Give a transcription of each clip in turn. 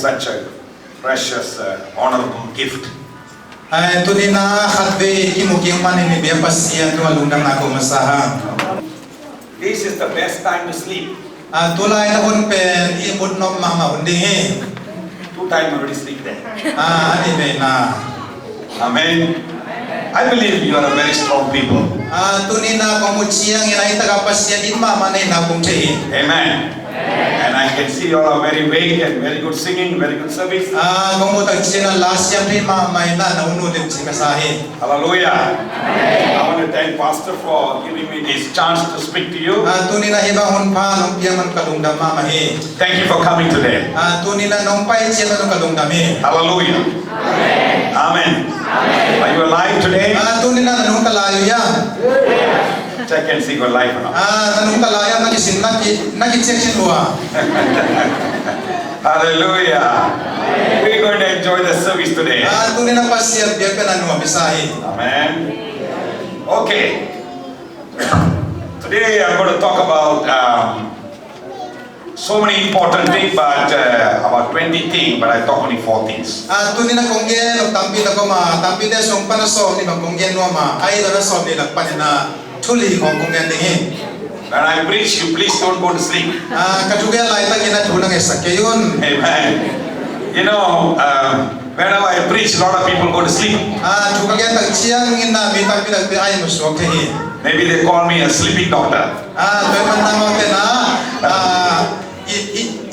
such a precious, honorable gift. Tunina khatve kimuking manini biya pasian tu alundang ako masaha. This is the best time to sleep. Tulay na hun pen imut nom mama unding 2 times already sleep there. ani be na. Amen. I believe you are a very strong people. Tunina komuchiang inay taga pasian in mama na inabong tehi. Amen. And I can see you all are very awake and very good singing, very good service. Komutang china last yang rin mama na naunulit si kasahi. Hallelujah. I want to thank Pastor for giving me this chance to speak to you. Tunina hiba hun pa nong piyaman kalungdam mama he. Thank you for coming today. Tunina nong pai china nong kalungdam he. Hallelujah. Amen. Are you alive today? Tunina nong kalayo ya. Check and see your life or not. Nung kalaya nag-check sin huwa. Hallelujah. We're going to enjoy the service today. Tunay na pasiyat biya penanua bisahi. Amen. Okay. Today I'm going to talk about so many important things, but about 20 things, but I talk only 4 things. Tunay na konggen o tampi na ko ma tampi na song panaso ni bang konggen no ma ay na so ni lakpan na tuli kong konggen dingi. When I preach, you please don't go to sleep. Katugen lai ta gina tulang esakayun. Amen. You know, whenever I preach, a lot of people go to sleep. Tukagen tag chiang ina bitang pinag ay musok tehi. Maybe they call me a sleeping doctor. Toy man namo tena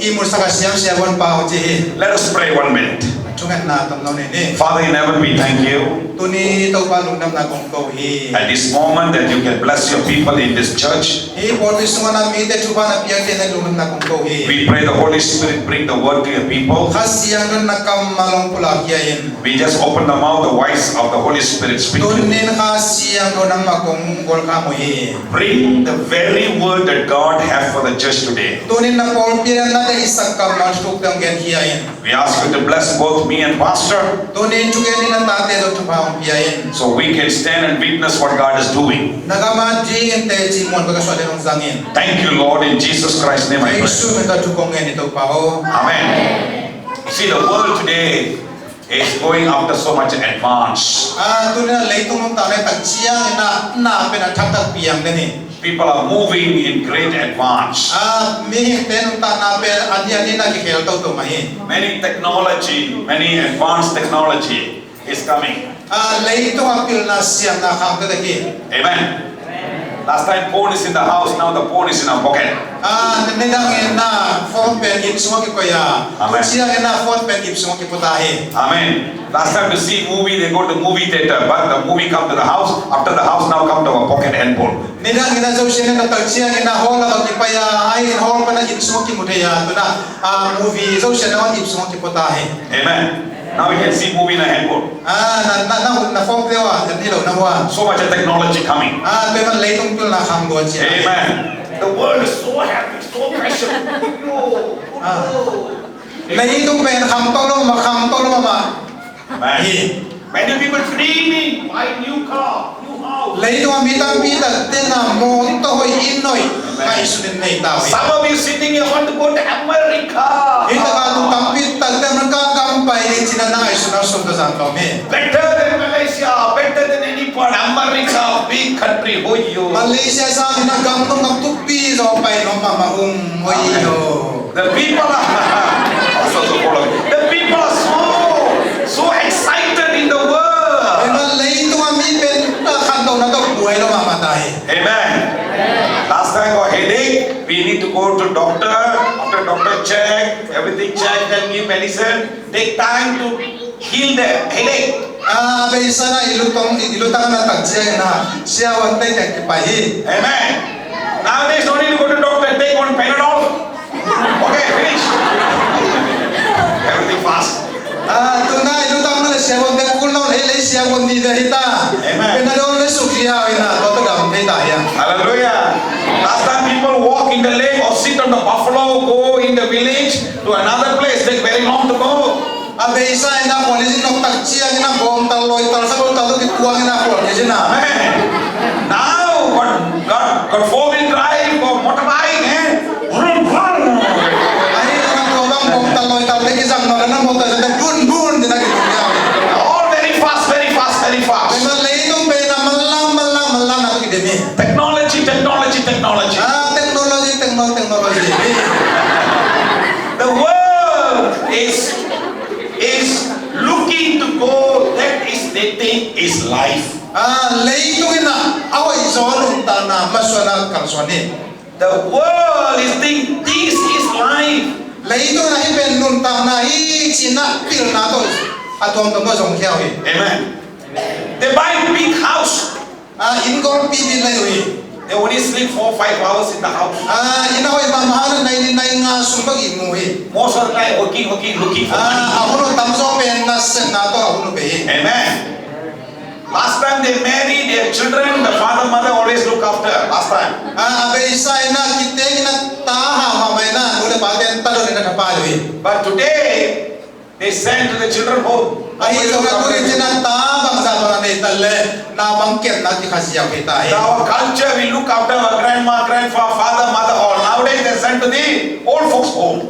I musaka siam siabon pa tehi. Let us pray 1 minute. Tungan na tamlaw ni. Father in heaven, we thank you Tuni tau palungdam na kong hi. at this moment that you can bless your people in this church. Hi porti sunga na mi te chupa na piang te na lungdam na kong hi. We pray the Holy Spirit bring the word to your people. Khasiang don na kam malong pula kiain. We just open the mouth, the voice of the Holy Spirit speak to you. Tunin khasiang don na makong gol ka mo hi. Bring the very word that God has for the church today. Tunin na pol piang na te isak kam na stuk dang gen hiain. We ask you to bless both me and Pastor Tunin chugen na tate do chupa ong piain. so we can stand and witness what God is doing. Nagama jing te chimon baga swade nong zangin. Thank you, Lord, in Jesus Christ's name I pray. Yesu meta chukong gen ito pa ho. Amen. See, the world today is going after so much advance. Tunin na leitung nong tame tag chiang na pena tak piang deni. People are moving in great advance. Mihing ten ta na pe adi na kikel tau to mai. Many technology, many advanced technology is coming. Lei to apil na siam na kham ta deki. Amen. Last time phone is in the house, now the phone is in our pocket. Nendang na phone pen ip semua ki koya. Amen. Siang na phone pen ip semua ki putahe. Amen. Last time to see movie, they go to movie theater, but the movie come to the house. After the house, now come to our pocket handphone. Nendang ina jau siang na tag siang na hall na ki paya ai hall pa na ip semua ki muteya tu na movie jau siang na ip semua ki putahe. Amen. Now we can see movie in a handphone. Na phone dewa jadi lo na wa. So much technology coming. Pe man leitung pil na kham go chi. Amen. The world is so happy, so precious. Leitung pen kham to lo ma kham to lo ma. Amen. Many people dreaming, buy new car, new house. Leitung amitang pita tena mo to hoi inoi. Kai sunin nei ta. Some of you sitting here want to go to America. Ita ka tu tampit tag tem ka kampai ni china na ai suna sunda san to me. Better than Malaysia, better than any part. America, big country, hoyo. Malaysia sa ni na gam to ngam tupi so pai no mama hoyo. The people are the people are so excited in the world. Ema leitung ami pen kan to na to buai lo mama tai. Amen. Last time got headache, we need to go to doctor. After doctor check, everything check, then give medicine. Take time to heal the headache. Beisa na ilutang na tagsiya na siya wantay kay pahi. Amen. Nowadays, don't need to go to doctor. Take one Panadol. Okay, finish. Everything fast. Tuna ilutang na siya wantay kulong hele siya wantay dahita. Amen. Penadol na sukriya ina to gam dahita ya. Hallelujah. Last time people walk in the lake or sit on the buffalo, go in the village to another place, take very long to go. Beisa ina polisi nok tagsiya ina bom taloy tal sa bol talo kituang ina ko ni na. Amen. Now got four-wheel drive or motorbike, eh? Vroom, vroom. Ay naman ko bang bom taloy tal lagi sang no mo ta sa bun din lagi ya All very fast, very fast, very fast. pero leitung pe na malang na ki demi Technology. teknologi The world is looking to go. That is they think is life. leitung ina awai zolum ta na maswana kalsoni The world is think this is life. leitung na iben nun ta na hi china pil na to atom to mo jong khiao hi Amen. They buy big house. in gor pi bin lai wi They only sleep 4-5 hours in the house. ina hoi ma mahana nai nga sumba gi mu hi Most of the time working, looking for money. ahono tamso pen na sen na to ahono pe Amen. Last time they married their children, the father, mother always look after. Last time. abe sai na kitte na ta ha ma mai na ole ba ten ta do na pa wi But today, they send to the children home. ai so na turi jina ta bang sa to na ne talle na bang ket na ki khasiya ke ta In our culture, we look after our grandma, grandfather, father, mother, all. Nowadays, they send to the old folks home.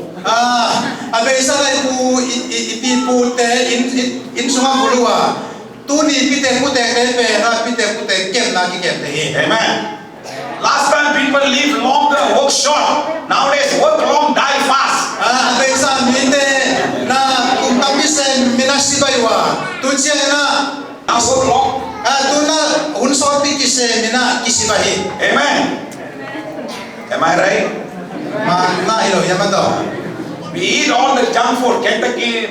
abe sa lai pu ipi pu te in sunga bulua tu ni pite pu te pe na pite pu te ket na ki ket te Amen. Last time people live longer, work short. Nowadays, work long, die fast. abe sa mi te na kum tapi se minasi baiwa tu che na Now work long. tu na hun so pi ki se mina kisi bahi Amen. Am I right? ma na ilo yamato We eat all the junk food, Kentucky,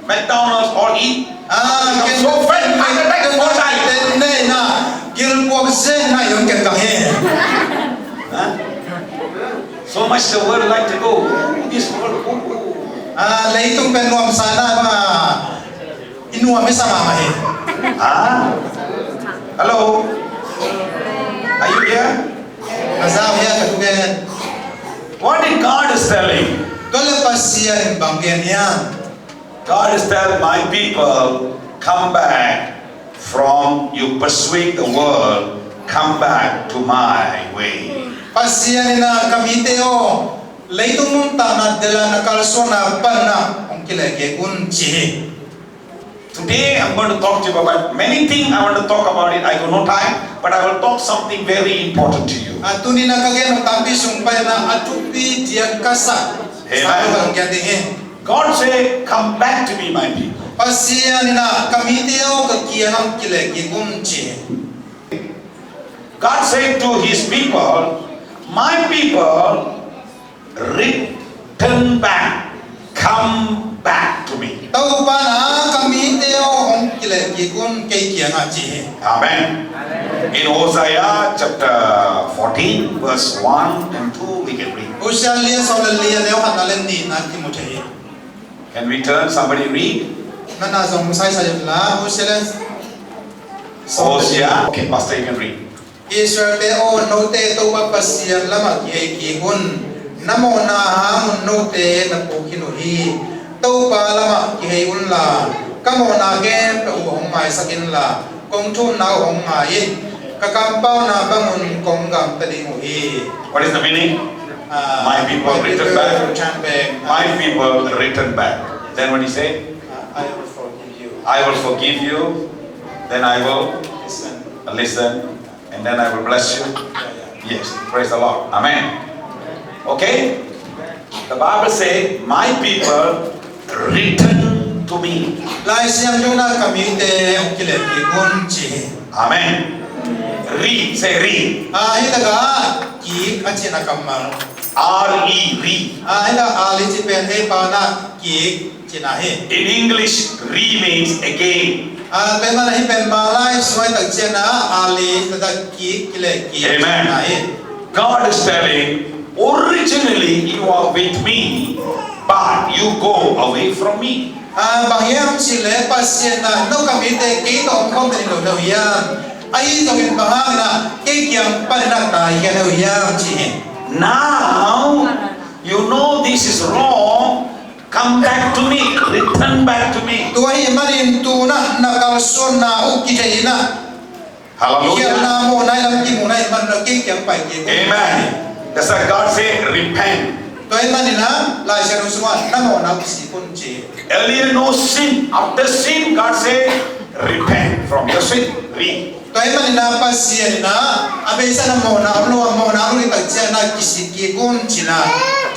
McDonald's, all eat. I'm so fat, heart attack, all die. ne na gil buak zen na yong ken kang he Huh? So much the world like to go. This world, leitung pen nuam sana ma inuam me sama ma he Huh? Hello? Are you here? azam ya ka tugen What did God is telling? tole pasia in banggen ya God is telling my people, come back from you pursuing the world, come back to my way. pasia ni na kamite o leitung mun ta na dela na kalso na pan na ong kile ke kun chi Today I'm going to talk to you about many things. I want to talk about it. I got no time, but I will talk something very important to you. atuni na kagen tampi sungpai na atupi dia kasa sa bang gen he God say, come back to me, my people. pasia ni na kamite o ka kianam kile ke kun chi God said to his people, my people, return back, come back to me. tau pa na kamite o ong kile ke kun ke kianga chi Amen. In Hosea chapter 14, verse 1 and 2, we can read. usalia saulia leo hanalen ni na timothei Can we turn? Somebody read. na na zong sai sai la usalia Hosea. Okay, Pastor, you can read. Israel te o no te to pa pasia lama ki kun namo na ha mun no te na po kinu hi to pa lama ki hei un la kamo na ge pe u hong mai sakin la kong thun na hong mai ka kam pao na bangun kong gam ta di mu hi What is the meaning? My people return back. return back. My people return back. Then what he say? I will forgive you. I will forgive you. Then I will Listen. listen. And then I will bless you. Yes, praise the Lord. Amen. Okay? The Bible says, my people return to me. Lai siang jona kami te ong kile ki kun chi. Amen. Read, say read. Ita ga ki achina kamal. R-E, read. Ita ali chi pen he pa na ki china he. In English, re means again. Pen mana he pen malai suai tak chena ali ta ki kile ki Amen. china he. God is telling, originally you are with me, but you go away from me. Bang yam chi le pasien na no kami te ki to không te no no ya. Ai to pen bang na ki kyang pa na ta ya no ya chi. Now, you know this is wrong. Come back to me. Return back to me. Tu ai manin tu na kalson na u ki te na. Kiam Hallelujah. na mo na lam ki mo na man na ki kyang pa ki. Amen. That's why God say, repent. Toy manina lai sanu semua namo na kisi pun je. Earlier no sin. After sin, God said, repent from your sin. Read. Toy manina pasien na abe sana mo na ulu ipagcia na kisi kikun cina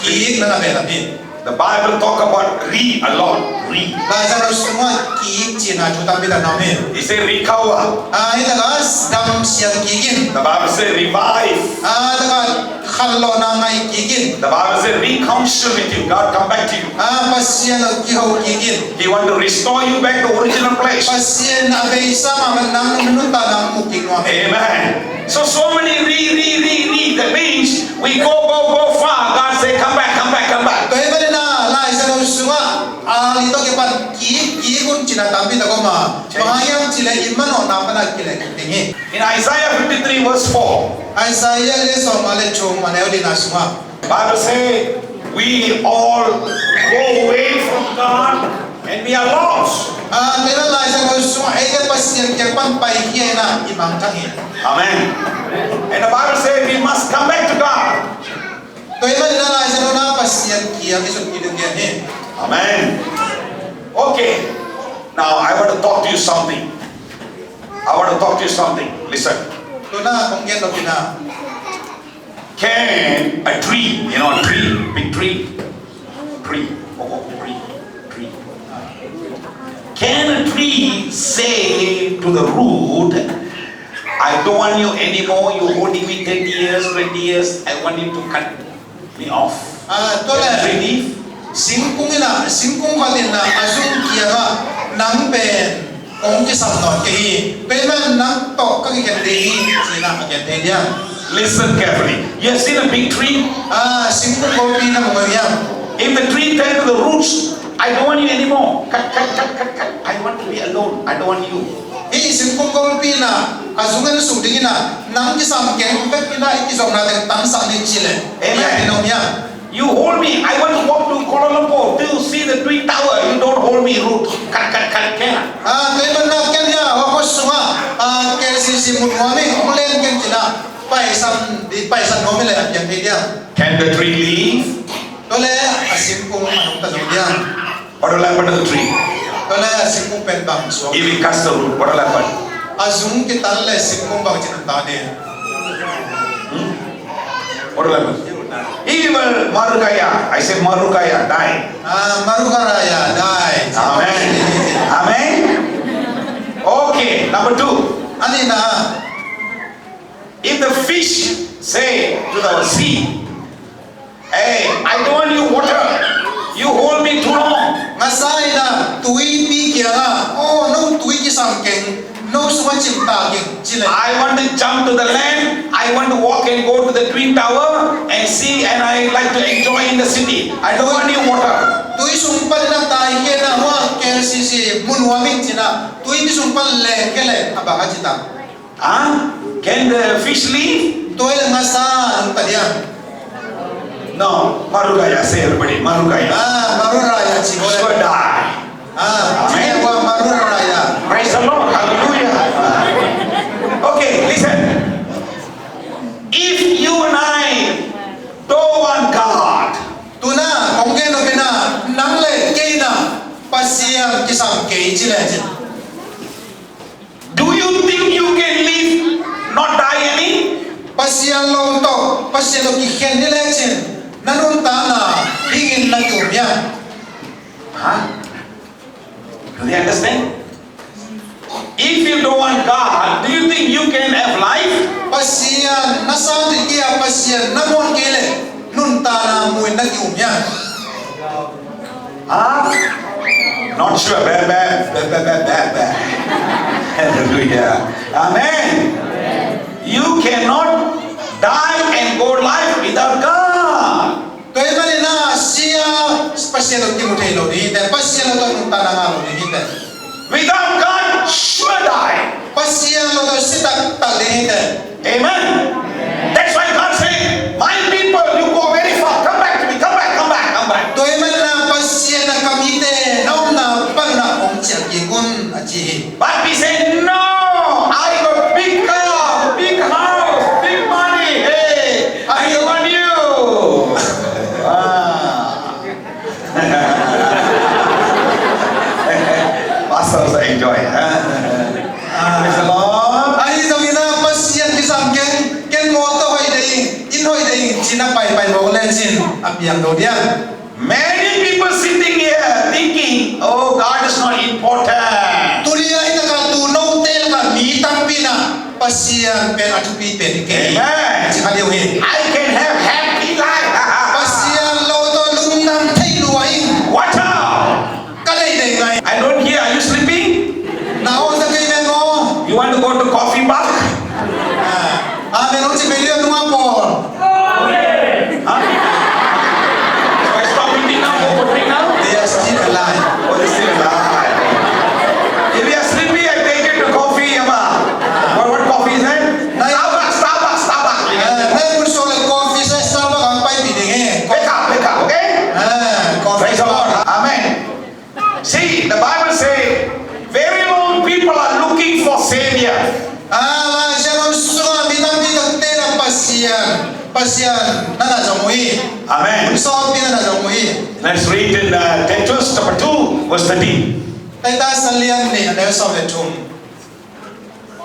kik na bela bin. The Bible talk about read a lot. Read. Lai sanu semua kik cina juta bela namin. He said recover. Ita gas dam siang kikin. The Bible said revive. Ita gas khallo na ngai kikin. The Bible said reconcile with you. God come back to you. Pasien kiho kikin. He want to restore you back to original place. Pasien abe sama nang menuta nang muking wamin. Amen. So many read. That means we go far. God say come back. Toy manina lai sanu semua alito ke pan kikun cina tapi tak koma. Bahayam cile iman ona pana kile kitingi. In Isaiah 53 verse 4, Isaiah le so male chong mane odi na semua. Bible say we all go away from God and we are lost. Kena lai sanu semua ege pasien ke pan pai hiena imam tangi. Amen. And the Bible say we must come back to God. Toy manina lai sanu na pasien kia kisut kidung dia ni. Amen. Okay. Now I want to talk to you something. Listen. Tuna konggen do pina. Can a tree, a tree, big tree. Can a tree say to the root, I don't want you anymore, you're holding me 10 years, 20 years, I want you to cut me off. Tole Can a tree leave? singkung kalin na azung kia nga nang pen kong kisam non kehi peman nang to kaki kendehi sina kendehi. Listen carefully. You have seen a big tree? Singkung kopi na mungayam. If the tree tell to the roots, I don't want you anymore. Cut. I want to be alone. I don't want you. Singkung kopi na azungan sudingin na nang kisam keng pek pina ikizong natin tansa din chile. Amen. You hold me. I want to walk to Kuala Lumpur to see the Twin Tower. You don't hold me, root. Cut. Can. Kailan na kanya wakos sunga kesi munwami ulen ken cina paisan nomile yang dia. Can the tree leave? Tole singkung anong tanong dia. What will happen to the tree? Tole singkung penbang so. If we cut the root, what will happen? Azung kita le singkung bang cina tadi. What will happen? He will marukaya. I say marukaya, die. Marukaraya die. Amen. Okay, number 2. Ani na If the fish say to the sea, hey, I don't want you water. You hold me too long. ngasai na tui pi kia nga. Oh no tui kisam keng no suwa cinta keng cile. I want to jump to the land. I want to walk and go to the Twin Tower and see, and I like to enjoy in the city. I don't want any water. Tui sumpal na tayo na wa kaya si munwaming cina. Tui di sumpal le kele abaga cita. Can the fish leave? Tui lang ngasa ang talian. No. Marugaya, say everybody. Marugaya. Maruraya ciko. Sure die. Cina wa maruraya. Praise the Lord. Hallelujah. Okay, listen. If you and I don't want God, Tuna konggen no pina nangle keina pasiang kisam kei cile. do you think you can live, not die any? Pasiang lo to pasiang lo kihen ni lecin. Nanun tana ingin na kumya. Do they understand? If you don't want God, do you think you can have life? Pasian nasa tikia pasian namon kele nun tana muin na kumya. Not sure. Bad. Hallelujah. Amen. You cannot die and go life without God. Toy mali na siya pasian lo timutay lo di te pasian lo nun tana nga lo di te. Without God, sure die. Pasian lo to sitak tal di te. Amen. That's why God said, my people, you go very far. Come back to me. Come back. Toy mali na pasian na kamite naum na pag na om siya kikun aji. But we say, no, I got big car, big house, big money. Hey, I don't want you. also enjoy. Praise the Lord. Ai zawina pasien kisam ken moto hoi dei in hoi dei china pai bo len chin apiang do dia. Many people sitting here thinking, oh, God is not important. Tulia ita ka tu no tel ka mi tampina pasien pen atupi pen ke. Amen. Chi khaliu hi. I can have happy life. Pasien lo to lung nam thai luai. Watch out. Ka dei dei ngai. I don't hear. Are you sleeping? Na o sa kai men ngo. You want to go to coffee bar? Men o chi pe lio nu por. If I stop eating now, go for drink now? They are still alive. Oh, they're still alive. If you are sleepy, I take you to coffee, Yama. What coffee is that? Starbucks. Nay pun so le coffee sa Starbucks ang pai pi ding eh. Wake up, okay? Praise the Lord. Amen. See, the Bible says, very long people are looking for Savior. La siya so bitang tera pasian na zamui. Amen. So pina na zamui. Let's read in Titus chapter 2, verse 13. Tay ta salian ni ano sa vetum.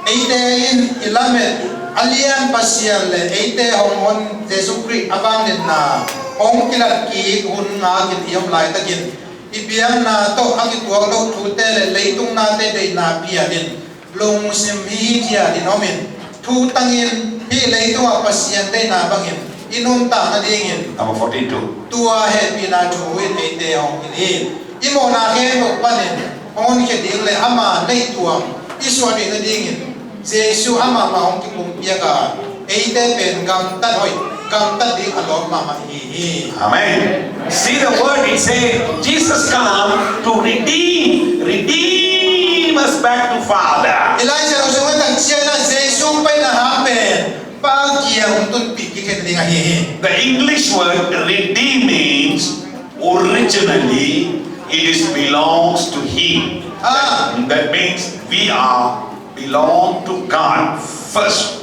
Eite in ilamet alian pasian le eite hong Jesus Christ abang na hong kilat ki hun nga kit iyom lai takin. Ibiang na to ang ituang lo tute le leitung na te de na pia din. Long sim hi dia din omin. Tu tangin hi leitung a pasian de na bangin. Inum ta na dingin. Number 42. Tua he pina tu in eite hong ini. Imo na he mo panin. Hong ke ding le ama nei tuam. Isu ni na dingin. Jesu ama ma hong ki kum pia ka. Eite pen gam tan hoi. Gam tan ding alom mama hi. Amen. See the word, it says, Jesus come to redeem us back to Father. Elijah lo sungan tang sia na Jesu pai na hapen. Pa kia untun pi ki ken ding hi. The English word redeem means originally it is belongs to Him. That means we are belong to God first.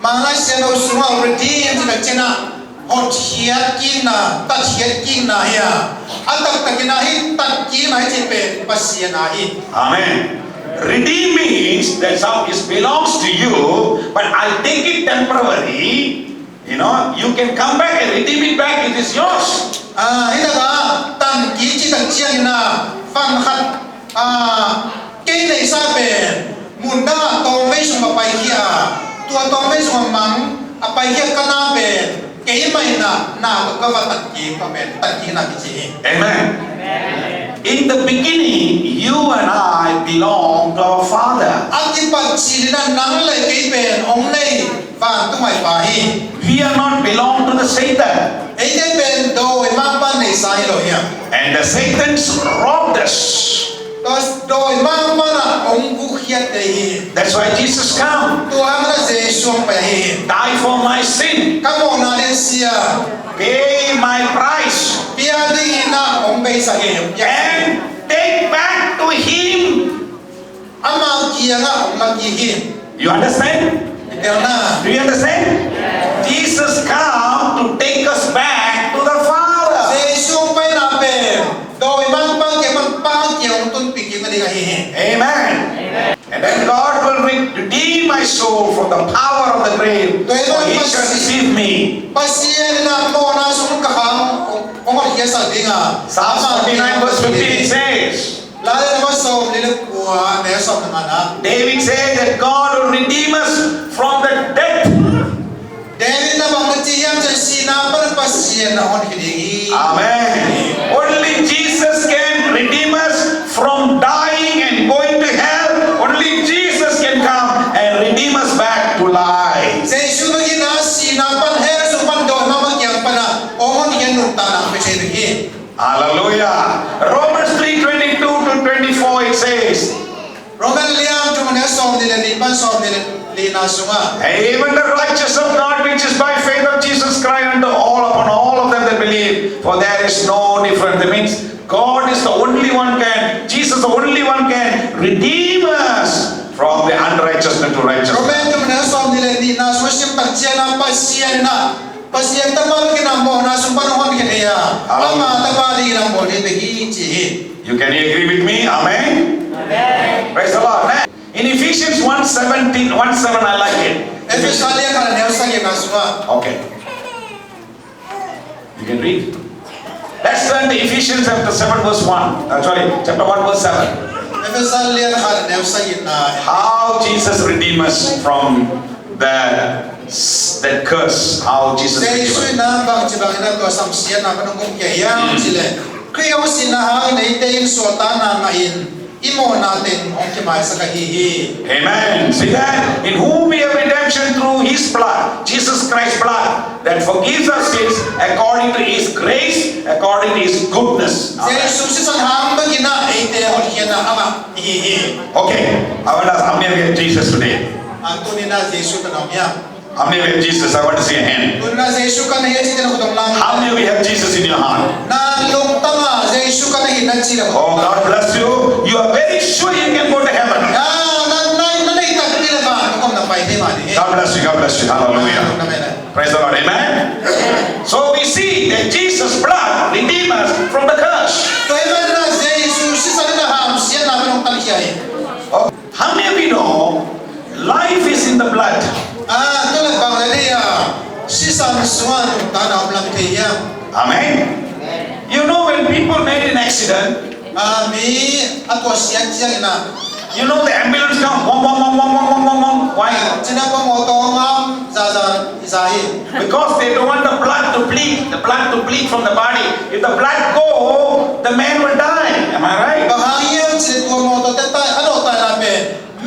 Mga sia lo sungan redeem ti chena. Hot hiat king na tat hiat king na ya. Atak takinahi tat king na ti pe pasian na hi. Amen. Redeem means that some is belongs to you, but I take it temporary. You know, you can come back and redeem it back. It is yours. Ita ka tan ki chi tak chian na fan khat ke nei sa pe munda to mai sum pa hiya. Tua to mai sum mang apa hiya kana pe ke mai na ka va tak ki pa pe tak ki na ki chi. Amen. In the beginning, you and I belong to our Father. Ati pa chi na nang le ke pe ong nei fa tu mai pa hi. We are not belong to the Satan. Ite pe do e mang pa nei sai lo hiya. And the Satan's robbed us. Tos do e mang pa na ong ku hiat de hi. That's why Jesus come, Tuhan na Jesu pa hi. die for my sin, Kamu na den sia. pay my price, Pia ding na ong pe sa hi. and take back to Him. Ama kia nga ong lagi hi. You understand? Karena Do you understand? Jesus come to take us back to the Father. Jesu pa na pe. Do e mang pa ke mang pa kia ong tun pikir na ding hi. Amen. And then God will redeem my soul from the power of the grave, for He shall receive me. Pasien na mo na sung ka kang ong hiya sa dinga. Psalm 49 verse 15 says, Lalo na so lele kuha na so na na. David said that God will redeem us from the death. David na bang tiyam sa sinapan pasien na on hidingi. Amen. Only Jesus can redeem us from dying and going to hell. Only Jesus can come and redeem us back to life. Jesu no gina sinapan her supan do mama kyang pana on hiyan ta na pese hi. Hallelujah. Romans 3:22 to 24 it says, Roman liam tu mana som dile ni pan som dile lina sunga. even the righteous of God which is by faith of Jesus Christ unto all upon all of them that believe, for there is no difference. That means God is the only one can, Jesus the only one can redeem us from the unrighteousness to righteousness. Roman tu mana som dile ni na sosim tachiana pasien na. Pasien tapal kina mo na sumpan on kina. Ama tapali kina mo ni behi chi. You can agree with me? Amen. Praise the Lord. In Ephesians 1:17, 1:7, I like it. เอเฟซัสเรียกกันแนวสังเกตมาสุว่า Okay. You can read. Let's turn to Ephesians chapter 7 verse 1. Chapter 1 verse 7. เอเฟซัสเรียกกันแนวสังเกตนา How Jesus redeemed us from that curse. How Jesus เจ redeemed สุ us. นะบางจีบางนักตัวสัมเสียนะมันคงแก่ยังสิเลยคริยสินะฮะในเตนสวตานามาอินอิโมนาเตนองค์ที่หมายสักฮีฮี Amen. See that? In whom we have redemption through His blood, Jesus Christ's blood, that forgives us sins according to His grace, according to His goodness. เจสุสิสันหามบกินะไอเตหอเฮียนะอามาฮีฮี Okay. I want to ask how many of you have Jesus today? อันตุนินาเจสุกันเอาเนี่ย How many of you have Jesus? I want to see a hand. ตุนินาเจสุกันเฮียที่จะนำคุณตำลัง How many of you have Jesus in your heart? นาลงตั้งเจสุกันเฮียนั่นจีละ Oh, God bless you. You are very sure you can go to heaven. นั่นตัดที่ละบ้านก็ต้องไปที่มาดิ God bless you. God bless you. Hallelujah. นั่นไม่ได้ Praise the Lord. Amen. So we see that Jesus' blood redeemed us from the curse. ตัวเองนะเจสุสิสันนะหามเสียนะมันต้องตั้งเฮีย Oh, how many of you know life is in the blood? ตัวละบางเลยอ่ะสิสันสวนตาหนาวลำเทีย Amen. You know when people made an accident, มีอัตัวเสียงเสียงนะ you know the ambulance come, wong, wong, wong, wong, wong, wong, wong, wong. Why? จีน่าว่าหมอตองอ่ะจ้าอิสาฮี Because they don't want the blood to bleed from the body. If the blood go, the man will die. Am I right? บางทีจีตัวหมอตองแต่ตายอันนั้นตายละเม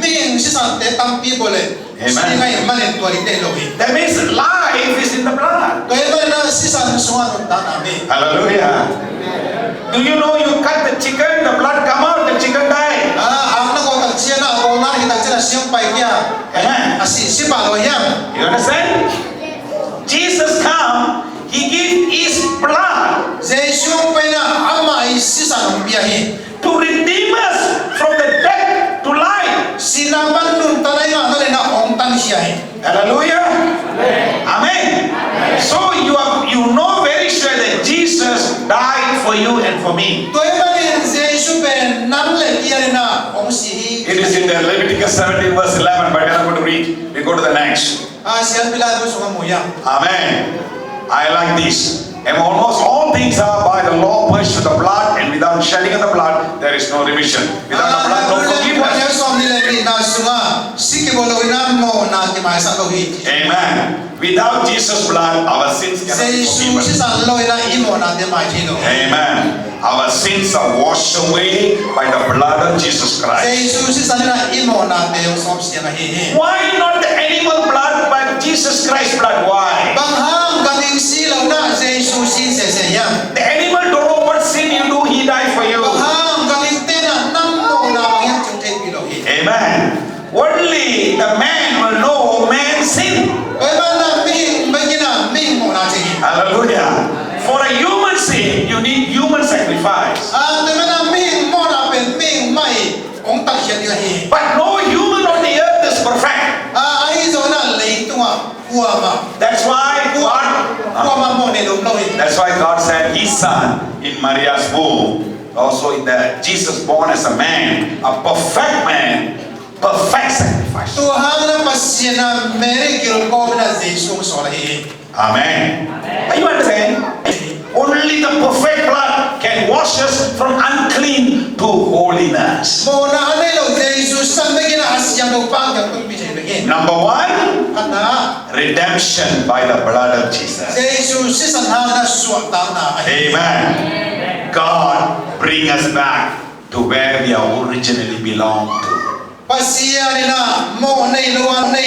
มิ่งสิสันแต่ตั้งปีบ่เลยสิ่งไหนมันเป็นตัวที่เด็ดลง That means life is in the blood. ตัวเองนะสิสันสวนตาหนาว Hallelujah. Do you know you cut the chicken, the blood come out, the chicken die? อันนั้นก็ตัดเชียนะก็นั่นที่ตัดเชียนะเสียงไปเกี่ย Amen. สิบาทเลยยัง You understand? Jesus come, He give His blood เจสุไปนะอามาอิสิสันเบียฮี to redeem us from the death to life. สินาบันนุนตาได้งานนั่นนะองค์ตั้งเชียฮี Hallelujah. Amen. So you know very sure that Jesus died for you and for me. ตัวเองนี่เจสุเป็นนั่นเลยที่อะไรนะองค์สี It is in the Leviticus 17 verse 11, but we are not going to read. We go to the next. เสียงพิลาตุสมมุยัง Amen. I like this. And almost all things are by the law purged with the blood, and without shedding of the blood, there is no remission. Without the blood, no วันนี้ forgiveness. สอนนี่เลยนะสุงาสิกิบโลวินาโมนาที่มาสักฮี Amen. Without Jesus' blood, our sins เจ cannot be สุ forgiven. สิสันโลวินาอิโมนาที่มาที่โล Amen. Our sins are washed away by the blood of Jesus เจ Christ. สุสิสันนะอิโมนาเตยสอบเสียงฮี Why not the animal blood, but Jesus Christ's blood? Why? บางห้างกันอิงสีเหล่านั้นเจสุสิเสียยัง The animal don't know what sin you do, he died for you. บางห้างกันอิงเตนะนั่งโมนาบางอย่างจึงเทพิโลฮี Amen. Only the man will know man's sin. เอ้ยบ้านนั้นมิ่งโมนาที่ Hallelujah. For a human sin, you need human sacrifice. แต่ไม่น่ามิ่งโมนาเป็นมิ่งไม่องค์ตั้งเชียงฮี But no human on the earth is perfect. ไอ้โซน่าเลยตัวกัวมา That's why กัว God, มาโมเนลุมโลหิ that's why God sent His Son in Maria's womb. Also in the Jesus born as a man, a perfect man, perfect sacrifice. ตัวห้างนั้นปัสเซียนะเมริกิลโกมนะเจสุสอนฮี Amen. Are you understanding? Only the perfect blood can wash us from unclean to holiness. โมนาเนโลเจสุสันไม่กินอาเซียนตัวปังอย่างตุ้มพิเศษเลย Number one, อันนั้น redemption by the blood of Jesus. เจสุสิสันห้างนั้นสวดตามนา Amen. God bring us back to where we are originally belong to. ปัสเซียนี่นะโมในโลวันใน